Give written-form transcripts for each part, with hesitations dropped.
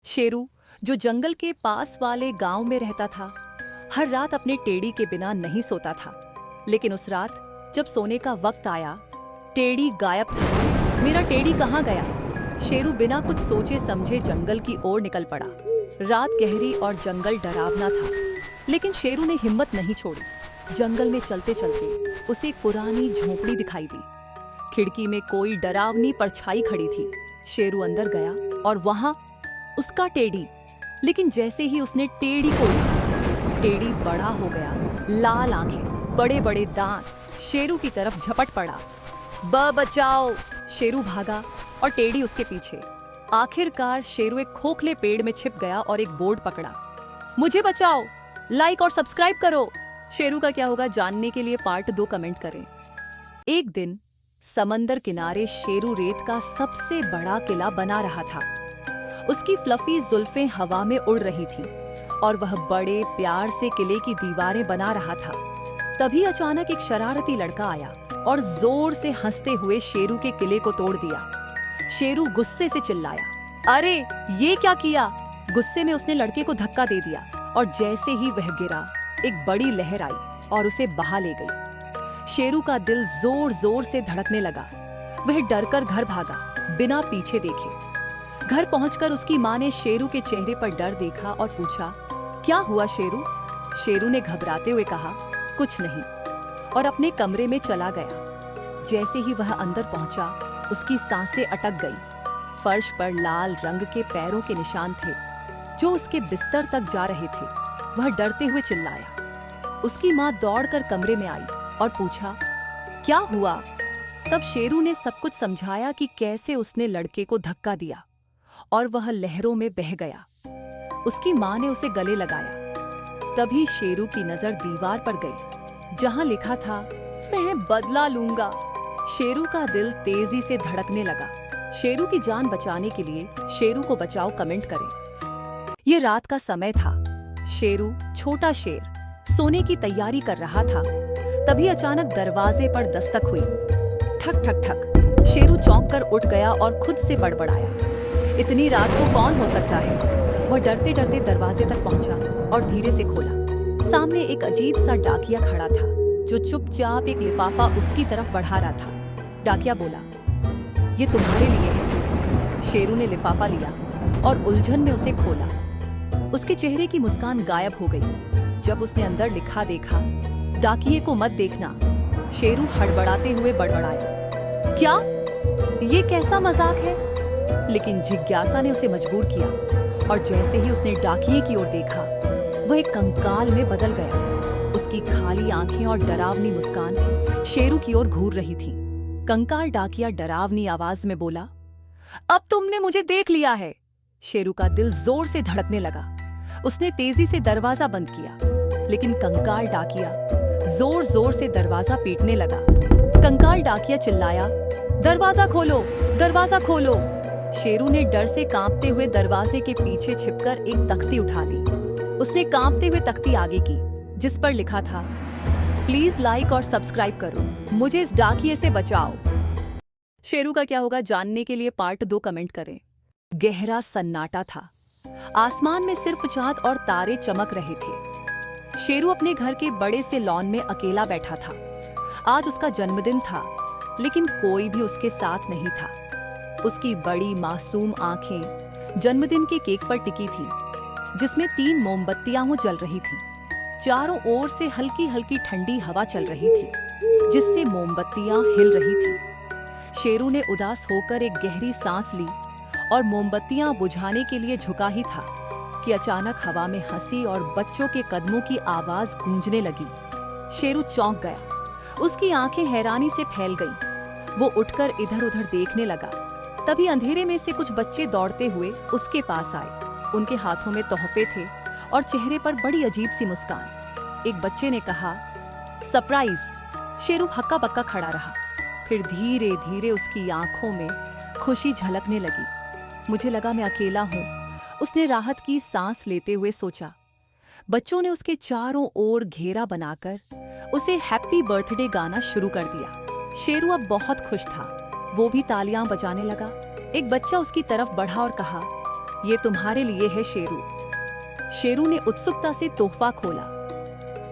शेरू, जो जंगल के पास वाले गांव में रहता था, हर रात अपने टेड़ी के बिना नहीं सोता था। लेकिन उस रात जब सोने का वक्त आया, टेड़ी गायब था। मेरा टेड़ी कहाँ गया? शेरू बिना कुछ सोचे समझे जंगल की ओर निकल पड़ा। रात गहरी और जंगल डरावना था, लेकिन शेरू ने हिम्मत नहीं छोड़ी। जंगल में चलते चलते उसे एक पुरानी झोपड़ी दिखाई दी। खिड़की में कोई डरावनी परछाई खड़ी थी। शेरू अंदर गया और वहां उसका टेड़ी। लेकिन जैसे ही उसने टेड़ी को उठाया, टेड़ी बड़ा हो गया, लाल आंखें, बड़े बड़े दांत, शेरू की तरफ झपट पड़ा। बचाओ! शेरू भागा और टेड़ी उसके पीछे। आखिरकार शेरू एक खोखले पेड़ में छिप गया और एक बोर्ड पकड़ा। मुझे बचाओ, लाइक और सब्सक्राइब करो। शेरू का क्या होगा जानने के लिए पार्ट 2 कमेंट करें। एक दिन समंदर किनारे शेरू रेत का सबसे बड़ा किला बना रहा था। उसकी फ्लफी जुल्फें हवा में उड़ रही थी और वह बड़े प्यार से किले की दीवारें बना रहा था। तभी अचानक एक शरारती लड़का आया और जोर से हंसते हुए शेरू के किले को तोड़ दिया। शेरू गुस्से से चिल्लाया, अरे ये क्या किया? गुस्से में उसने लड़के को धक्का दे दिया और जैसे ही वह गिरा, एक बड़ी लहर आई और उसे बहा ले गई। शेरू का दिल जोर जोर से धड़कने लगा। वह डरकर घर भागा, बिना पीछे देखे। घर पहुंचकर उसकी मां ने शेरू के चेहरे पर डर देखा और पूछा, क्या हुआ शेरू? शेरू ने घबराते हुए कहा, कुछ नहीं, और अपने कमरे में चला गया। जैसे ही वह अंदर पहुंचा, उसकी सांसें अटक गई। फर्श पर लाल रंग के पैरों के निशान थे, जो उसके बिस्तर तक जा रहे थे। वह डरते हुए चिल्लाया। उसकी मां दौड़कर कमरे में आई और पूछा, क्या हुआ? तब शेरू ने सब कुछ समझाया कि कैसे उसने लड़के को धक्का दिया और वह लहरों में बह गया। उसकी मां ने उसे गले लगाया। तभी शेरू की नजर दीवार पर गई, जहां लिखा था, मैं बदला लूंगा। शेरू का दिल तेजी से धड़कने लगा। शेरू की जान बचाने के लिए शेरू को बचाओ कमेंट करें। ये रात का समय था। शेरू, छोटा शेर, सोने की तैयारी कर रहा था। तभी अचानक दरवाजे पर दस्तक हुई। ठक ठक ठक। शेरू चौंक कर उठ गया और खुद से बड़बड़ाया, इतनी रात को कौन हो सकता है? वह डरते डरते दरवाजे तक पहुंचा और धीरे से खोला। सामने एक अजीब सा डाकिया खड़ा था, जो चुपचाप एक लिफाफा उसकी तरफ बढ़ा रहा था। डाकिया बोला, ये तुम्हारे लिए है। शेरू ने लिफाफा लिया और उलझन में उसे खोला। उसके चेहरे की मुस्कान गायब हो गई। जब उसने अंदर लिखा देखा, डाकिये को मत देखना। शेरू हड़बड़ाते हुए बड़बड़ाया, क्या? ये कैसा मजाक है? लेकिन जिज्ञासा ने उसे मजबूर किया और जैसे ही उसने डाकिये की ओर देखा, वह एक कंकाल में बदल गया। उसकी खाली आंखें और डरावनी मुस्कान शेरू की ओर घूर रही थी। कंकाल डाकिया डरावनी आवाज में बोला, अब तुमने मुझे देख लिया है। शेरू का दिल जोर से धड़कने लगा। उसने तेजी से दरवाजा बंद किया, लेकिन कंकाल डाकिया जोर जोर से दरवाजा पीटने लगा। कंकाल डाकिया चिल्लाया, दरवाजा खोलो, दरवाजा खोलो। शेरू ने डर से कांपते हुए दरवाजे के पीछे छिपकर एक तख्ती उठा ली। उसने कांपते हुए तख्ती आगे की, जिस पर लिखा था, प्लीज लाइक और सब्सक्राइब करो, मुझे इस डाकिये से बचाओ। शेरू का क्या होगा जानने के लिए पार्ट 2 कमेंट करें। गहरा सन्नाटा था। आसमान में सिर्फ चांद और तारे चमक रहे थे। शेरू अपने घर के बड़े से लॉन में अकेला बैठा था। आज उसका जन्मदिन था, लेकिन कोई भी उसके साथ नहीं था। उसकी बड़ी मासूम आंखें जन्मदिन के केक पर टिकी थी, जिसमें 3 मोमबत्तियां जल रही थी। चारों ओर से हल्की हल्की ठंडी हवा चल रही थी, जिससे मोमबत्तियां हिल रही थी। शेरू ने उदास होकर एक गहरी सांस ली और मोमबत्तियां बुझाने के लिए झुका ही था कि अचानक हवा में हंसी और बच्चों के कदमों की आवाज गूंजने लगी। शेरू चौंक गया। उसकी आंखें हैरानी से फैल गईं। वो उठकर इधर उधर देखने लगा। तभी अंधेरे में से कुछ बच्चे दौड़ते हुए उसके पास आए। उनके हाथों में तोहफे थे और चेहरे पर बड़ी अजीब सी मुस्कान। एक बच्चे ने कहा, सरप्राइज। शेरू हक्का बक्का खड़ा रहा। फिर धीरे धीरे उसकी आंखों में खुशी झलकने लगी। मुझे लगा मैं अकेला हूं, उसने राहत की सांस लेते हुए सोचा। बच्चों ने उसके चारों ओर घेरा बनाकर उसे हैप्पी बर्थडे गाना शुरू कर दिया। शेरू अब बहुत खुश था। वो भी तालियां बजाने लगा। एक बच्चा उसकी तरफ बढ़ा और कहा, ये तुम्हारे लिए है शेरू। शेरू ने उत्सुकता से तोहफा खोला।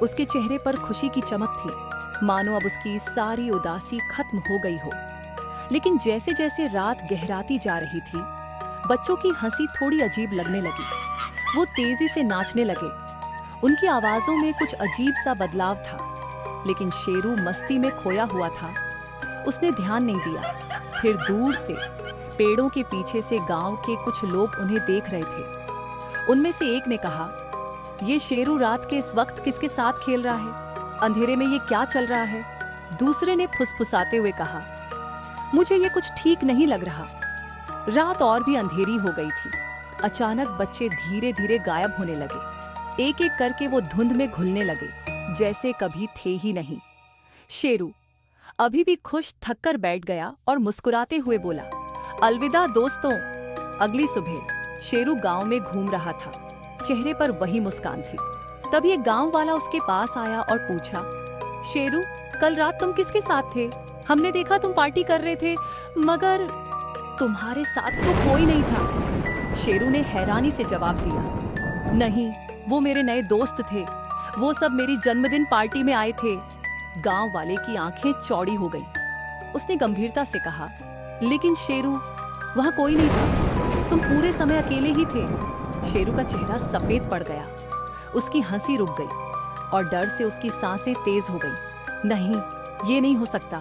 उसके चेहरे पर खुशी की चमक थी, मानो अब उसकी सारी उदासी खत्म हो गई हो। लेकिन जैसे जैसे रात गहराती जा रही थी, बच्चों की हंसी थोड़ी अजीब लगने लगी। वो तेजी से नाचने लगे। उनकी आवाजों में कुछ अजीब सा बदलाव था, लेकिन शेरू मस्ती में खोया हुआ था। उसने ध्यान नहीं दिया। फिर दूर से पेड़ों के पीछे से गांव के कुछ लोग उन्हें देख रहे थे। उनमें से एक ने कहा, ये शेरू रात के इस वक्त किसके साथ खेल रहा है? अंधेरे में ये क्या चल रहा है? दूसरे ने फुसफुसाते हुए कहा, मुझे ये कुछ ठीक नहीं लग रहा। रात और भी अंधेरी हो गई थी। अचानक बच्चे धीरे धीरे गायब होने लगे। एक एक करके वो धुंध में घुलने लगे, जैसे कभी थे ही नहीं। शेरू अभी भी खुश थक कर बैठ गया और मुस्कुराते हुए बोला, अलविदा दोस्तों। अगली सुबह शेरू गांव में घूम रहा था। चेहरे पर वही मुस्कान थी। तभी एक गांव वाला उसके पास आया और पूछा, शेरू, कल रात तुम किसके साथ थे? हमने देखा तुम पार्टी कर रहे थे, मगर तुम्हारे साथ तो कोई नहीं था। शेरू ने हैरानी से जवाब दिया, नहीं, वो मेरे नए दोस्त थे। वो सब मेरी जन्मदिन पार्टी में आए थे। गांव वाले की आंखें चौड़ी हो गईं। उसने गंभीरता से कहा, लेकिन शेरू, वहां कोई नहीं था। तुम पूरे समय अकेले ही थे। शेरू का चेहरा सफेद पड़ गया। उसकी हंसी रुक गई और डर से उसकी सांसें तेज हो गई। नहीं, ये नहीं हो सकता।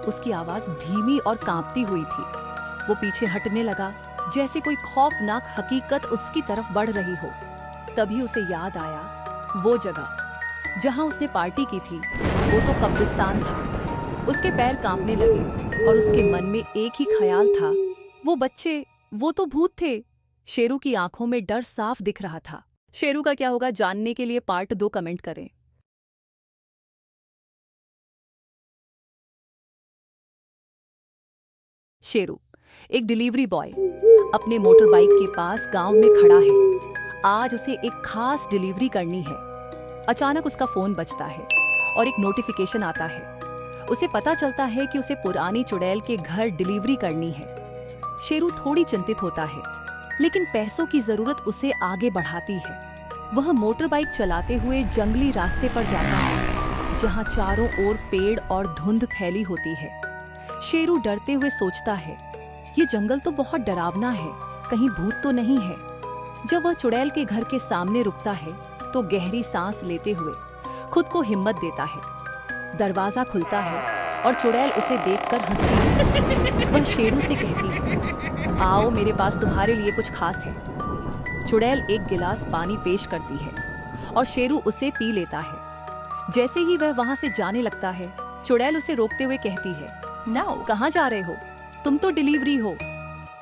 उसकी आवाज धीमी और कांपती हुई थी। वो पीछे हटने लगा, जैसे कोई खौफनाक हकीकत उसकी तरफ बढ़ रही हो। तभी उसे याद आया, वो जगह जहां उसने पार्टी की थी, वो तो कब्रिस्तान था। उसके पैर कांपने लगे और उसके मन में एक ही ख्याल था, वो बच्चे, वो तो भूत थे। शेरू की आंखों में डर साफ दिख रहा था। शेरू का क्या होगा जानने के लिए पार्ट 2 कमेंट करें। शेरू एक डिलीवरी बॉय अपने मोटर बाइक के पास गांव में खड़ा है। आज उसे एक खास डिलीवरी करनी है। अचानक उसका फोन बजता है और एक नोटिफिकेशन आता है। उसे पता चलता है कि उसे पुरानी चुड़ैल के घर डिलीवरी करनी है। शेरू थोड़ी चिंतित होता है, लेकिन पैसों की जरूरत उसे आगे बढ़ाती है। वह मोटर बाइक चलाते हुए जंगली रास्ते पर जाता है, जहां चारों ओर पेड़ और धुंध फैली होती है। शेरू डरते हुए सोचता है, ये जंगल तो बहुत डरावना है, कहीं भूत तो नहीं है। जब वह चुड़ैल के घर के सामने रुकता है, तो गहरी सांस लेते हुए खुद को हिम्मत देता है। दरवाजा खुलता है और चुड़ैल उसे देखकर हंसती है। वह शेरू से कहती है, आओ, मेरे पास तुम्हारे लिए कुछ खास है। चुड़ैल एक गिलास पानी पेश करती है और शेरू उसे पी लेता है। जैसे ही वह वहां से जाने लगता है, चुड़ैल उसे रोकते हुए कहती है, नाउ, कहाँ जा रहे हो? तुम तो डिलीवरी हो।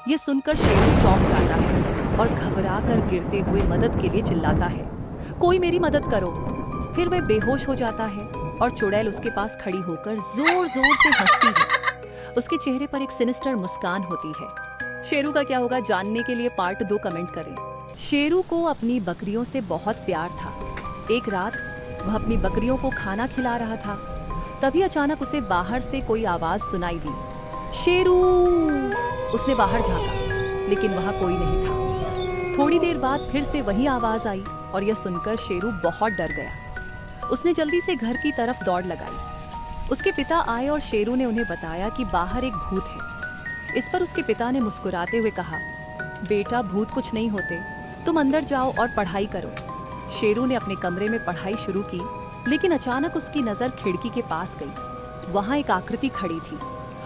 ये सुनकर शेरू चौंक जाता है और घबरा कर गिरते हुए मदद के लिए चिल्लाता है, कोई मेरी मदद करो। फिर वह बेहोश हो जाता है और चुड़ैल उसके पास खड़ी होकर जोर जोर से हंसती है। उसके चेहरे पर एक सिनिस्टर मुस्कान होती है। शेरू का क्या होगा जानने के लिए पार्ट 2 कमेंट करें। शेरू को अपनी बकरियों से बहुत प्यार था। एक रात वह अपनी बकरियों को खाना खिला रहा था। तभी अचानक उसे बाहर से कोई आवाज सुनाई दी, शेरू। उसने बाहर झांका, लेकिन वहां कोई नहीं था। थोड़ी देर बाद फिर से वही आवाज आई और यह सुनकर शेरू बहुत डर गया। उसने जल्दी से घर की तरफ दौड़ लगाई। उसके पिता आए और शेरू ने उन्हें बताया कि बाहर एक भूत है। इस पर उसके पिता ने मुस्कुराते हुए कहा, बेटा, भूत कुछ नहीं होते, तुम अंदर जाओ और पढ़ाई करो। शेरू ने अपने कमरे में पढ़ाई शुरू की, लेकिन अचानक उसकी नजर खिड़की के पास गई। वहां एक आकृति खड़ी थी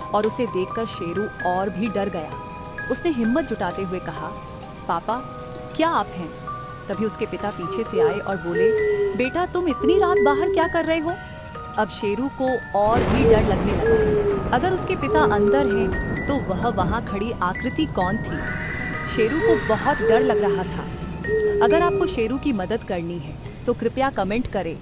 और उसे देखकर शेरू और भी डर गया। उसने हिम्मत जुटाते हुए कहा, पापा, क्या आप हैं? तभी उसके पिता पीछे से आए और बोले, बेटा, तुम इतनी रात बाहर क्या कर रहे हो? अब शेरू को और भी डर लगने लगा। अगर उसके पिता अंदर हैं, तो वह वहां खड़ी आकृति कौन थी? शेरू को बहुत डर लग रहा था। अगर आपको शेरू की मदद करनी है, तो कृपया कमेंट करें